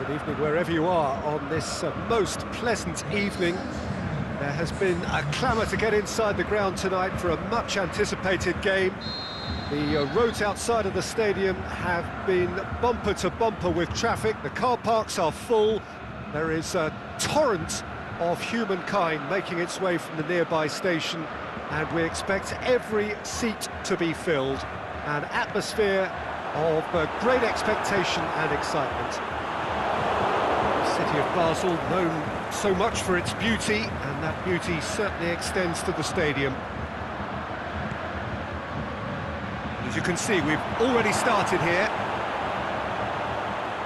Good evening wherever you are on this most pleasant evening. There has been a clamour to get inside the ground tonight for a much-anticipated game. The roads outside of the stadium have been bumper to bumper with traffic. The car parks are full. There is a torrent of humankind making its way from the nearby station, and we expect every seat to be filled. An atmosphere of great expectation and excitement. The city of Basel, known so much for its beauty, and that beauty certainly extends to the stadium. As you can see, we've already started here.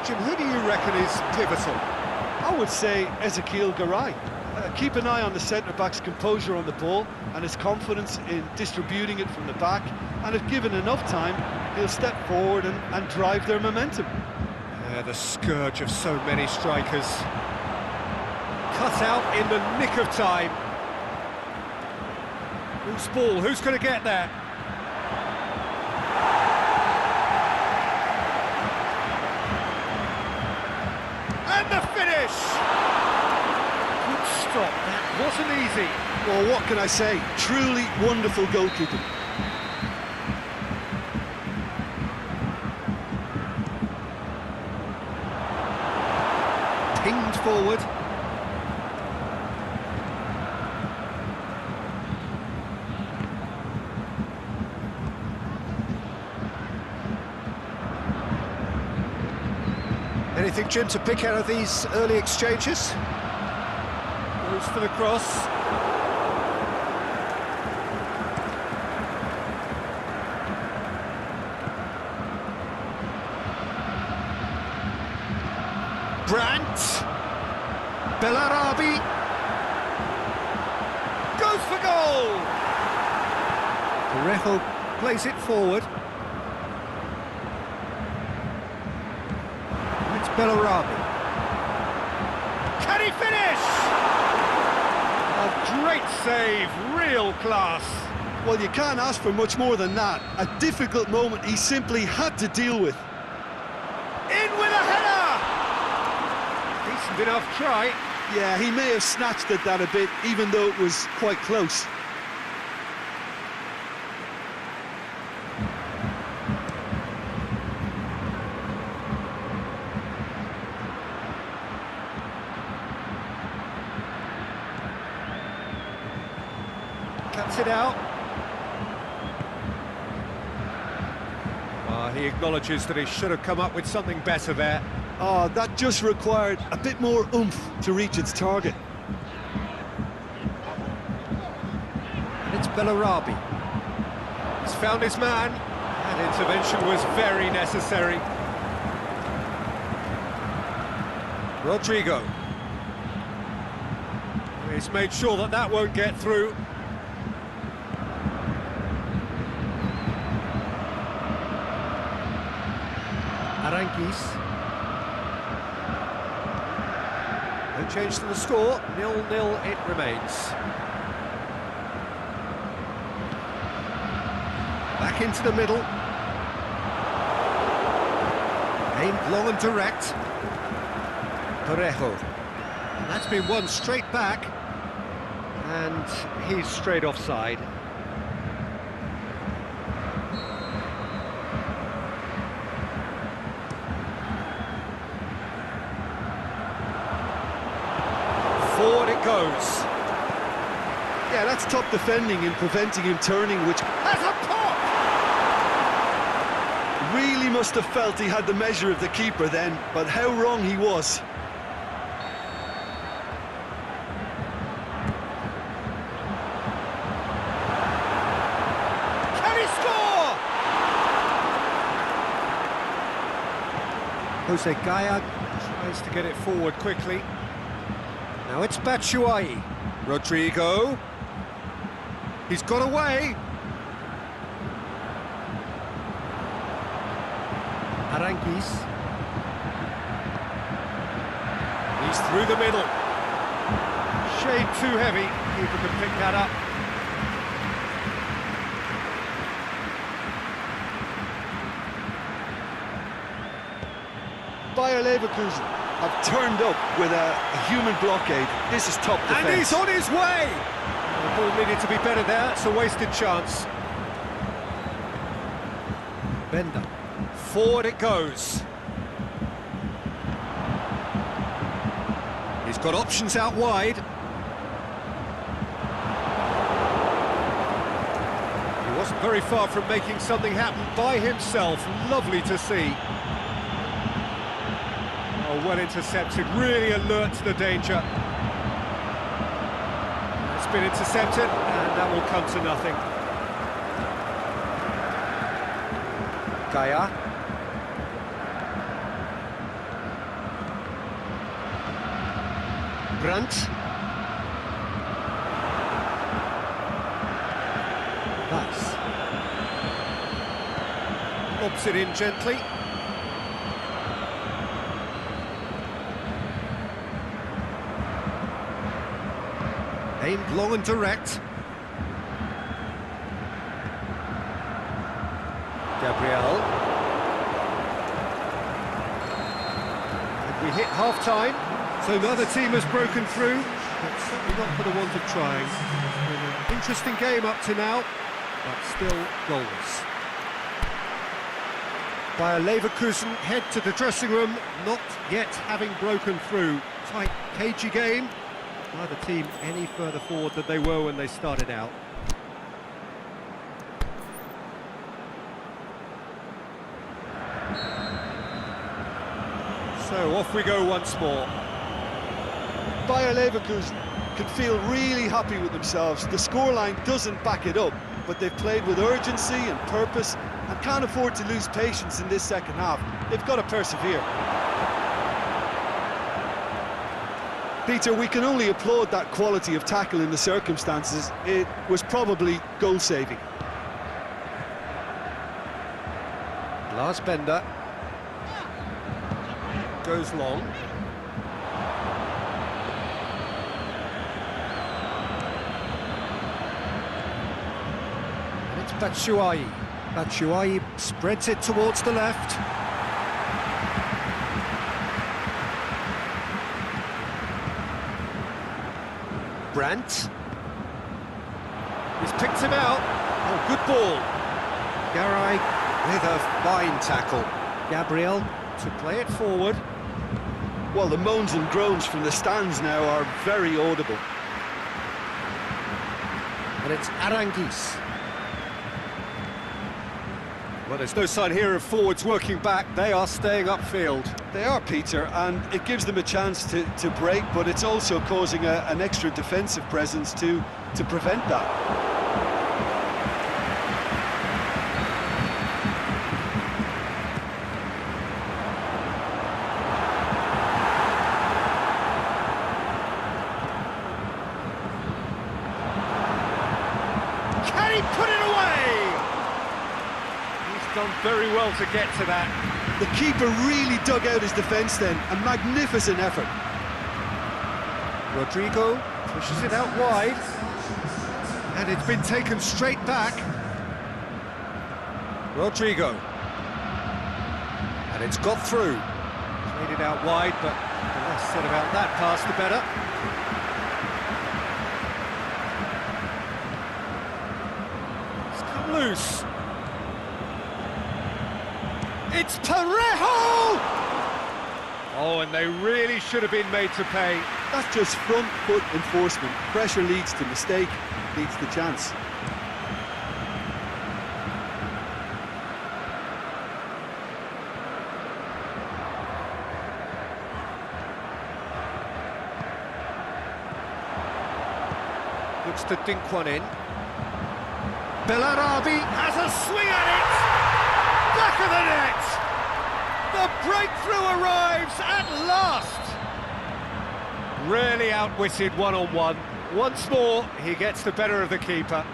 Jim, who do you reckon is pivotal? I would say Ezekiel Garay. Keep an eye on the centre-back's composure on the ball and his confidence in distributing it from the back, and if given enough time, he'll step forward and drive their momentum. The scourge of so many strikers. Cut out in the nick of time. Whose ball? Who's going to get there? And the finish! Good stop, that wasn't easy. Well, what can I say? Truly wonderful goalkeeping. Pinged forward. Anything, Jim, to pick out of these early exchanges? Goes for the cross. Brandt. Bellarabi. Goes for goal! Parejo plays it forward. It's Bellarabi. Can he finish? A great save, real class. Well, you can't ask for much more than that. A difficult moment he simply had to deal with. In with a header! Decent enough try. Yeah, he may have snatched at that a bit, even though it was quite close. Cuts it out. He acknowledges that he should have come up with something better there. Oh, that just required a bit more oomph to reach its target. And it's Bellarabi. He's found his man. That intervention was very necessary. Rodrigo. He's made sure that that won't get through. Aranguis. No change to the score, 0-0 it remains. Back into the middle. Aimed long and direct. Parejo. And that's been won straight back. And he's straight offside. Forward it goes. Yeah, that's top defending and preventing him turning, which Has a pop! really must have felt he had the measure of the keeper then, but how wrong he was. Can he score? Jose Gaya tries to get it forward quickly. Now it's Batshuayi. Rodrigo. He's got away. Aranguis. He's through the middle. Shade too heavy. Keeper can pick that up. Bayer Leverkusen. have turned up with a human blockade. This is top defence. And he's on his way! The ball needed to be better there, it's a wasted chance. Bender. Forward it goes. He's got options out wide. He wasn't very far from making something happen by himself. Lovely to see. Oh, well intercepted, really alert to the danger. It's been intercepted, and that will come to nothing. Gaia. Brandt. Nice. Lobs it in gently. Aimed long and direct. Gabriel. And we hit half-time, so neither team has broken through, but certainly not for the want of trying. It's been an interesting game up to now, but still goals. Bayer Leverkusen head to the dressing room, not yet having broken through. Tight, cagey game. Neither team any further forward than they were when they started out. So off we go once more. Bayer Leverkusen can feel really happy with themselves. The scoreline doesn't back it up, but they've played with urgency and purpose and can't afford to lose patience in this second half. They've got to persevere. Peter, we can only applaud that quality of tackle in the circumstances. It was probably goal-saving. Lars Bender goes long. And it's Batshuayi. Batshuayi spreads it towards the left. Brandt. He's picked him out. Oh, good ball. Garay with a fine tackle. Gabriel to play it forward. Well, the moans and groans from the stands now are very audible. And it's Aranguiz. Well, there's no sign here of forwards working back. They are staying upfield. They are, Peter, and it gives them a chance to break, but it's also causing an extra defensive presence to prevent that. Can he put it away? He's done very well to get to that. The keeper really dug out his defence then, a magnificent effort. Rodrigo pushes it out wide, and it's been taken straight back. Rodrigo. And it's got through. Played it out wide, but the less said about that pass, the better. It's come loose. It's Parejo! Oh, and they really should have been made to pay. That's just front foot enforcement. Pressure leads to mistake, leads to chance. Looks to dink one in. Bellarabi has a swing at it! Back of the net! The breakthrough arrives at last! Really outwitted one-on-one. Once more, he gets the better of the keeper.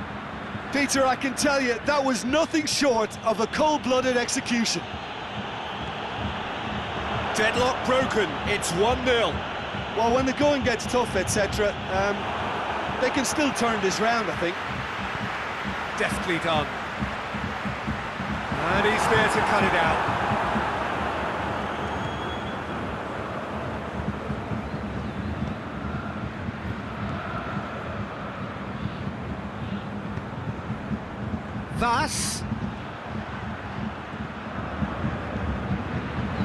Peter, I can tell you, that was nothing short of a cold-blooded execution. Deadlock broken, it's 1-0. Well, when the going gets tough, etc., they can still turn this round, I think. Deftly done. And he's there to cut it out. Vas.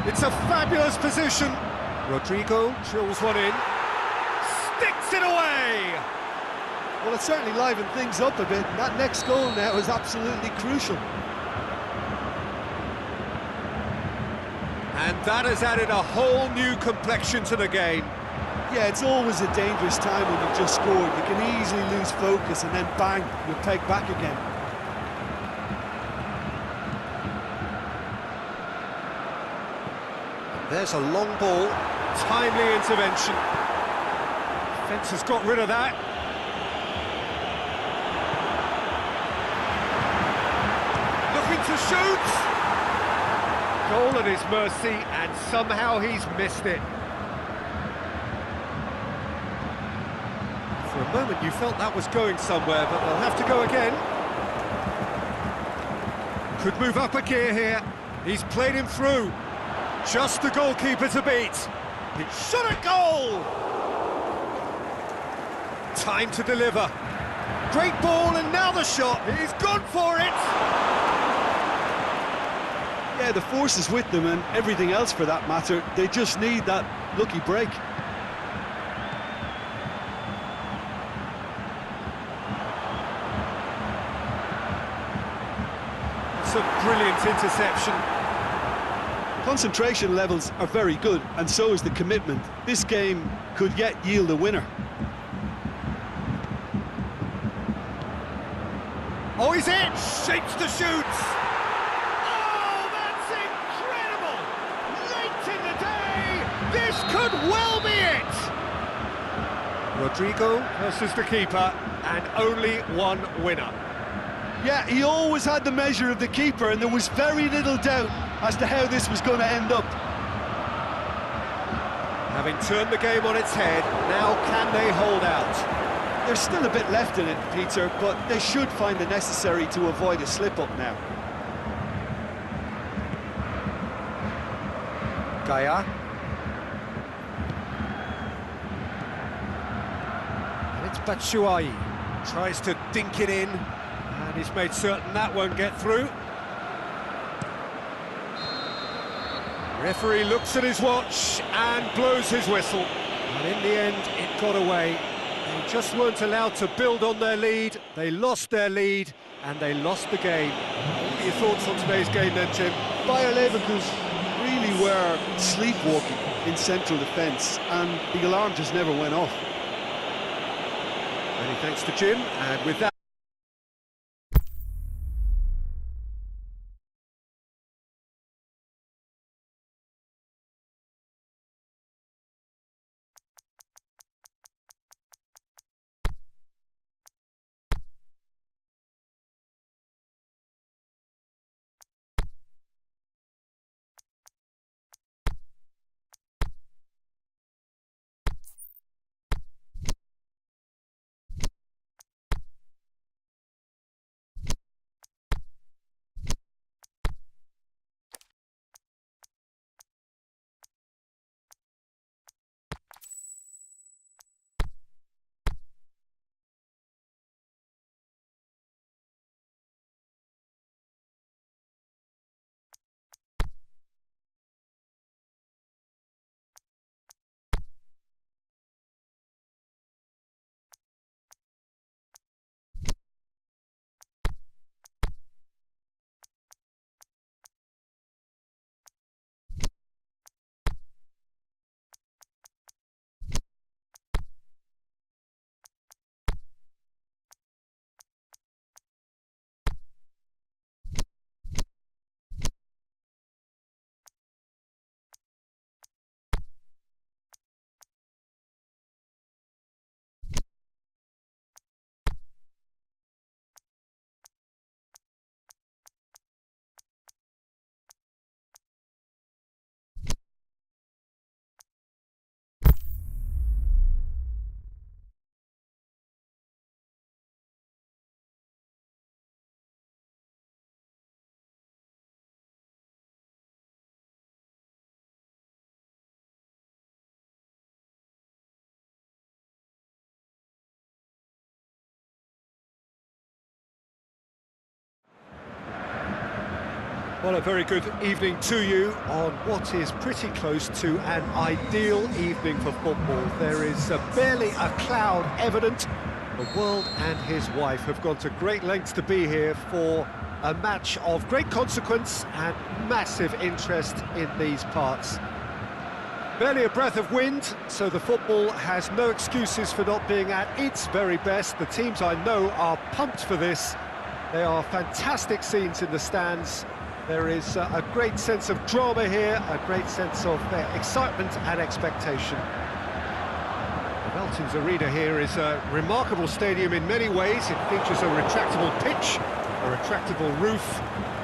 It's a fabulous position. Rodrigo drills one in. Sticks it away! Well, it certainly livened things up a bit. That next goal now is absolutely crucial. And that has added a whole new complexion to the game. Yeah, it's always a dangerous time when you've just scored. You can easily lose focus and then bang, you're pegged back again. There's a long ball, timely intervention. Defence has got rid of that. Looking to shoot! Goal at his mercy, and somehow he's missed it. For a moment you felt that was going somewhere, but they'll have to go again. Could move up a gear here. He's played him through. Just the goalkeeper to beat. It shot a goal! Time to deliver. Great ball, and now the shot. He's gone for it! Yeah, the force is with them, and everything else for that matter. They just need that lucky break. It's a brilliant interception. Concentration levels are very good, and so is the commitment. This game could yet yield a winner. Oh, he's in! Shapes to shoot! Oh, that's incredible! Late in the day, this could well be it! Rodrigo versus the keeper, and only one winner. Yeah, he always had the measure of the keeper, and there was very little doubt as to how this was going to end up. Having turned the game on its head, now can they hold out? There's still a bit left in it, Peter, but they should find the necessary to avoid a slip-up now. Gaia. And it's Batshuayi. Tries to dink it in, and he's made certain that won't get through. Referee looks at his watch and blows his whistle. And in the end, it got away. They just weren't allowed to build on their lead. They lost their lead, and they lost the game. What are your thoughts on today's game then, Jim? Bayer Leverkusen really were sleepwalking in central defence, and the alarm just never went off. Many thanks to Jim, and with that Well, a very good evening to you on what is pretty close to an ideal evening for football. There is barely a cloud evident. The world and his wife have gone to great lengths to be here for a match of great consequence and massive interest in these parts. Barely a breath of wind, so the football has no excuses for not being at its very best. The teams I know are pumped for this. They are fantastic scenes in the stands. There is a great sense of drama here, a great sense of excitement and expectation. The Velton's Arena here is a remarkable stadium in many ways. It features a retractable pitch, a retractable roof,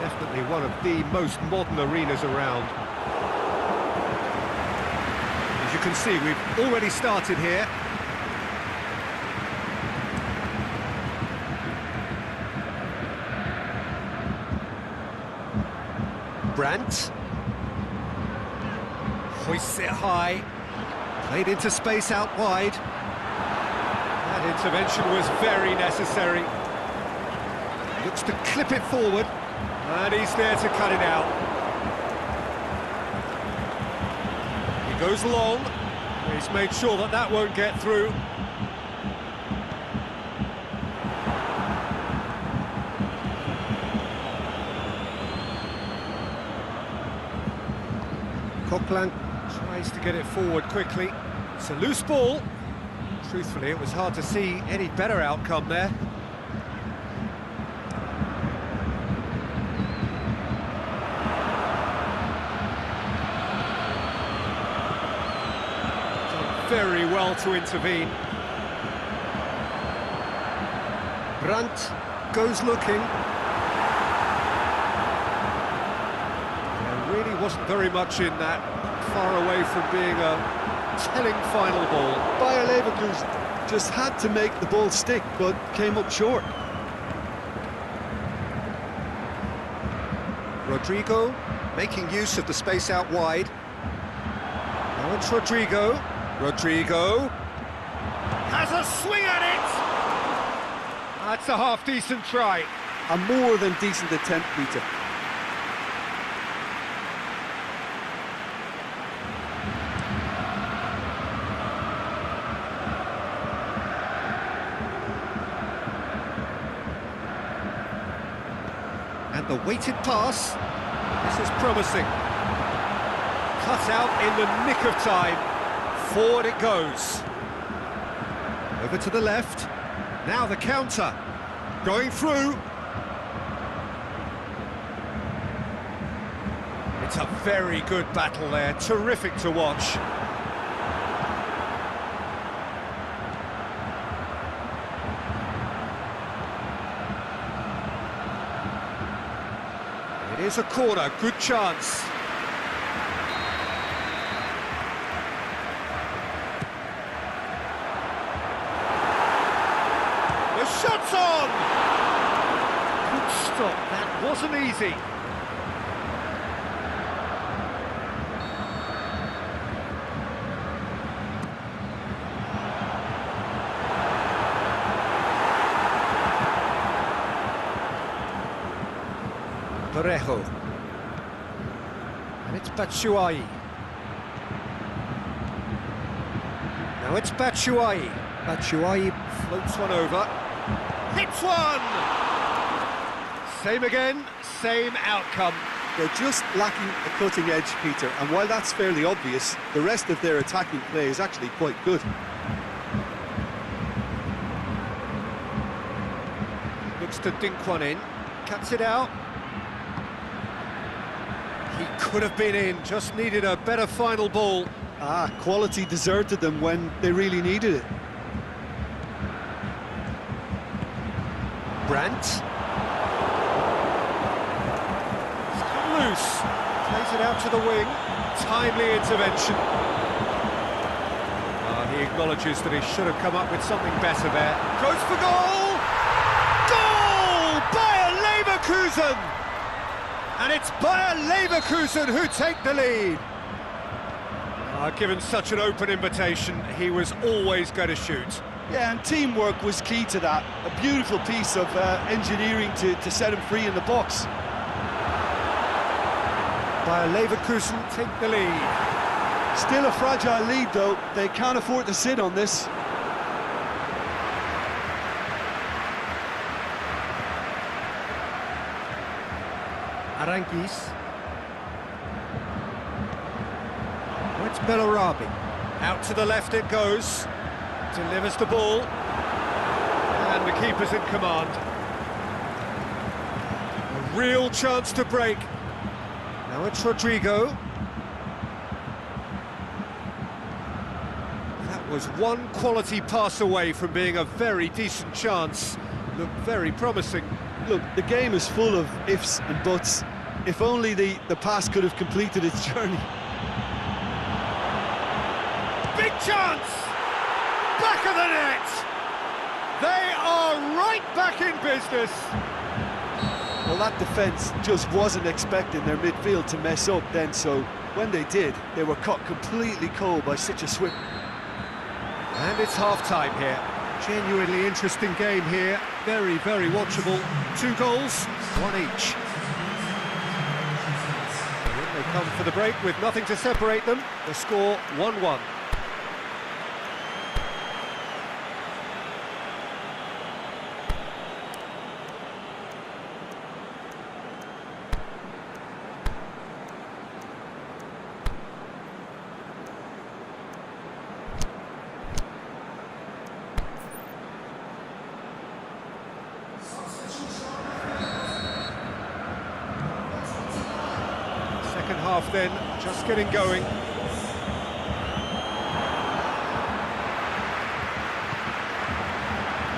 definitely one of the most modern arenas around. As you can see, we've already started here. Brandt hoists it high, played into space out wide. That intervention was very necessary. Looks to clip it forward, and he's there to cut it out. He goes long, he's made sure that that won't get through. Coquelin tries to get it forward quickly. It's a loose ball. Truthfully, it was hard to see any better outcome there. Done very well to intervene. Brandt goes looking. Wasn't very much in that, far away from being a telling final ball. Bayer Leverkusen just had to make the ball stick, but came up short. Rodrigo making use of the space out wide. Now it's Rodrigo. Rodrigo has a swing at it! That's a half-decent try. A more than decent attempt, Peter. And the weighted pass, this is promising. Cut out in the nick of time. Forward it goes. Over to the left. Now the counter. Going through. It's a very good battle there. Terrific to watch. It is a corner, good chance. The shot's on! Good stop, that wasn't easy. Parejo. And it's Batshuayi. Now it's Batshuayi. Batshuayi floats one over. Hits one! Same again, same outcome. They're just lacking a cutting edge, Peter, and while that's fairly obvious, the rest of their attacking play is actually quite good. Looks to dink one in. Cuts it out. He could have been in, just needed a better final ball. Quality deserted them when they really needed it. Brandt. It's come loose. Plays it out to the wing. Timely intervention. He acknowledges that he should have come up with something better there. Goes for goal! Goal! Bayer Leverkusen! And it's Bayer Leverkusen who take the lead. Given such an open invitation, he was always going to shoot. Yeah, and teamwork was key to that. A beautiful piece of engineering to set him free in the box. Bayer Leverkusen take the lead. Still a fragile lead, though. They can't afford to sit on this. Aranguis. Oh, it's Bellarabi. Out to the left it goes. Delivers the ball. And the keeper's in command. A real chance to break. Now it's Rodrigo. That was one quality pass away from being a very decent chance. Looked very promising. Look, the game is full of ifs and buts. If only the pass could have completed its journey. Big chance! Back of the net! They are right back in business. Well, that defence just wasn't expecting their midfield to mess up then, so when they did, they were caught completely cold by such a swift... And it's half-time here. Genuinely interesting game here. Very, very watchable. 2 goals, 1 each. They come for the break with nothing to separate them. The score 1-1. Second half then, just getting going.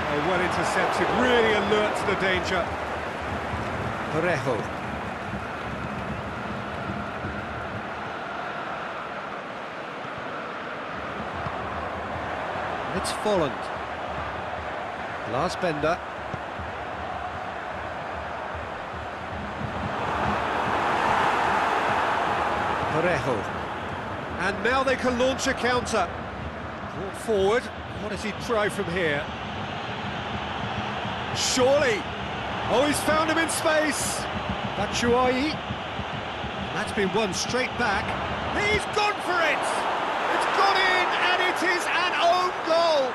Oh, well intercepted, really alert to the danger. Parejo. It's Folland. Lars Bender. Parejo. And now they can launch a counter. Brought forward. What does he try from here? Surely. Oh, he's found him in space. Batshuayi. That's been won straight back. He's gone for it. It's gone in, and it is an own goal.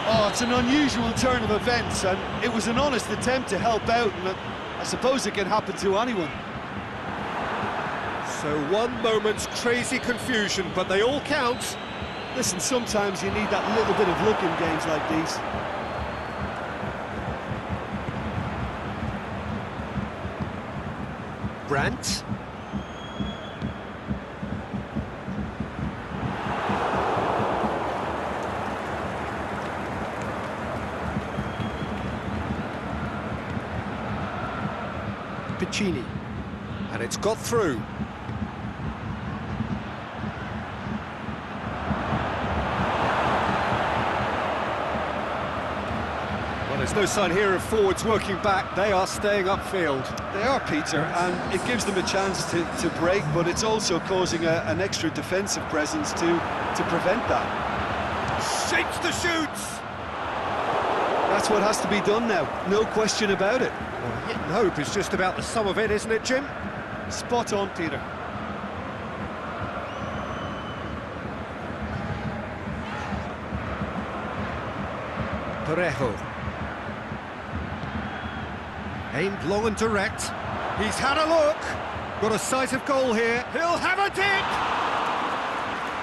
Oh, it's an unusual turn of events, and it was an honest attempt to help out, and I suppose it can happen to anyone. So one moment's crazy confusion, but they all count. Listen, sometimes you need that little bit of luck in games like these. Brandt. Piccini. And it's got through. Well, there's no sign here of forwards working back. They are staying upfield. They are, Peter, and it gives them a chance to break, but it's also causing an extra defensive presence to prevent that. Shapes the shoots! That's what has to be done now, no question about it. Well, hit and hope is just about the sum of it, isn't it, Jim? Spot on, Peter. Parejo. Aimed long and direct. He's had a look. Got a sight of goal here. He'll have a dip!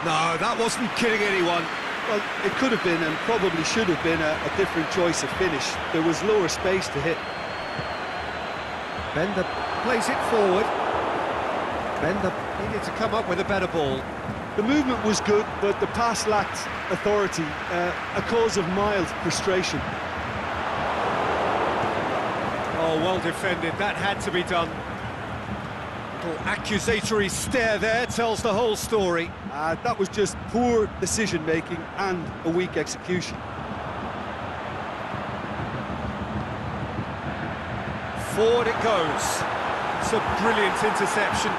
No, that wasn't kidding anyone. Well, it could have been and probably should have been a different choice of finish. There was lower space to hit. Bender plays it forward. Bender needed to come up with a better ball. The movement was good, but the pass lacked authority, a cause of mild frustration. Oh, well defended. That had to be done. Little accusatory stare there tells the whole story. That was just poor decision-making and a weak execution. Forward it goes. It's a brilliant interception.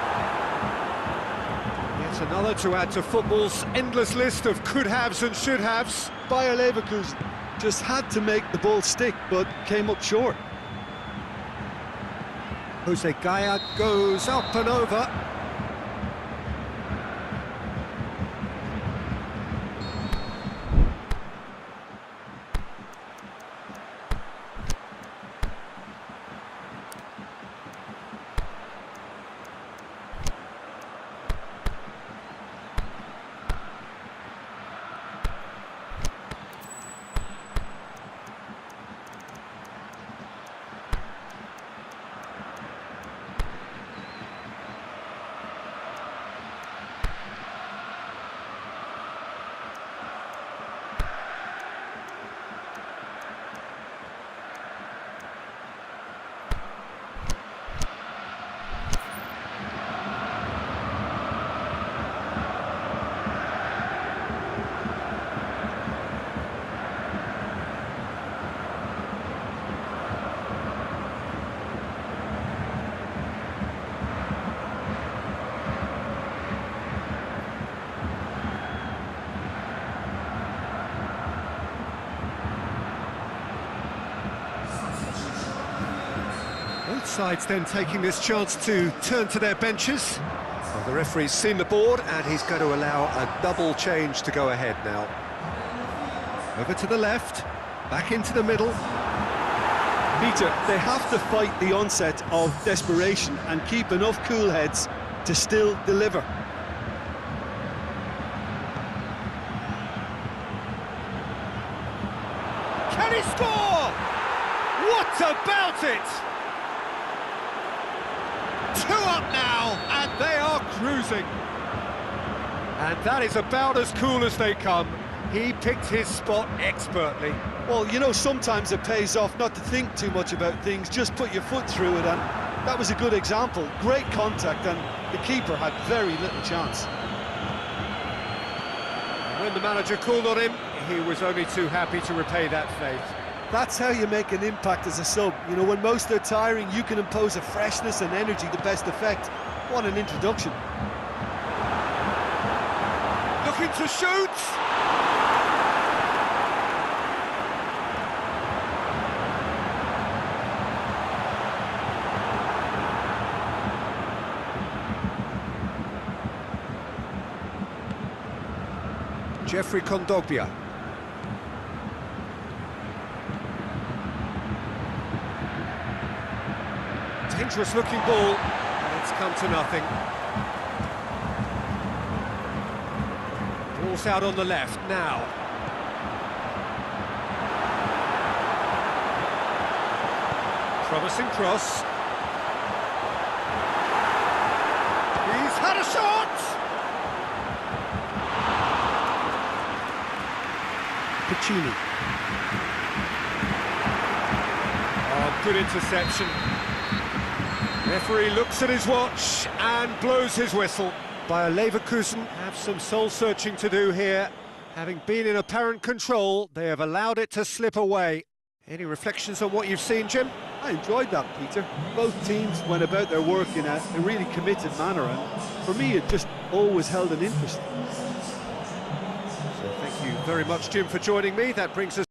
Yet another to add to football's endless list of could-haves and should-haves. Bayer Leverkusen just had to make the ball stick, but came up short. Jose Gaya goes up and over. Both sides then taking this chance to turn to their benches. Well, the referee's seen the board and he's going to allow a double change to go ahead now. Over to the left, back into the middle. Peter, they have to fight the onset of desperation and keep enough cool heads to still deliver. Can he score? What about it? 2 up now, and they are cruising. And that is about as cool as they come. He picked his spot expertly. Well, you know, sometimes it pays off not to think too much about things, just put your foot through it, and that was a good example. Great contact, and the keeper had very little chance. And when the manager called on him, he was only too happy to repay that faith. That's how you make an impact as a sub. You know, when most are tiring, you can impose a freshness and energy to best effect. What an introduction. Looking to shoot! Jeffrey Kondogbia. Dangerous looking ball, and it's come to nothing. Ball's out on the left now. Promising cross. He's had a shot! Puccini. Oh, good interception. Referee looks at his watch and blows his whistle. Bayer Leverkusen have some soul-searching to do here. Having been in apparent control, they have allowed it to slip away. Any reflections on what you've seen, Jim? I enjoyed that, Peter. Both teams went about their work in a really committed manner, and for me it just always held an interest. So thank you very much, Jim, for joining me. That brings us